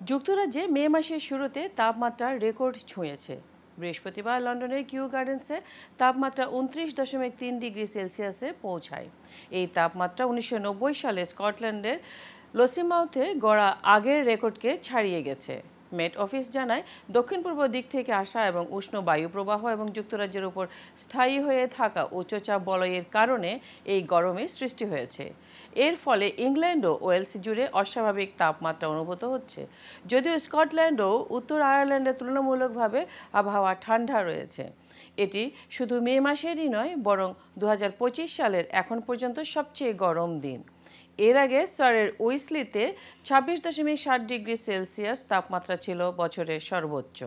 যুক্তরাজ্যে মে মাসের শুরুতে তাপমাত্রা রেকর্ড ছুঁয়েছে। বৃহস্পতিবার লন্ডনের কিউ গার্ডেন্সে তাপমাত্রা 29.3 ডিগ্রি সেলসিয়াসে পৌঁছায়। এই তাপমাত্রা 1990 সালে স্কটল্যান্ডের লসিমাউথে গড়া আগের রেকর্ডকে ছাড়িয়ে গেছে। মেট অফিস জানায়, দক্ষিণ পূর্ব দিক থেকে আসা এবং উষ্ণ বায়ু প্রবাহ এবং যুক্তরাজ্যের উপর স্থায়ী হয়ে থাকা উচ্চচাপ বলয়ের কারণে এই গরমের সৃষ্টি হয়েছে। এর ফলে ইংল্যান্ড ও ওয়েলস জুড়ে অস্বাভাবিক তাপমাত্রা অনুভূত হচ্ছে। যদিও স্কটল্যান্ড ও উত্তর আয়ারল্যান্ডে তুলনামূলকভাবে আবহাওয়া ঠান্ডা রয়েছে। এটি শুধু মে মাসেরই নয়, বরং 2025 সালের এখন পর্যন্ত সবচেয়ে গরম দিন। এর আগে সারের উইসলিতে 26.7 ডিগ্রি সেলসিয়াস তাপমাত্রা ছিল বছরের সর্বোচ্চ।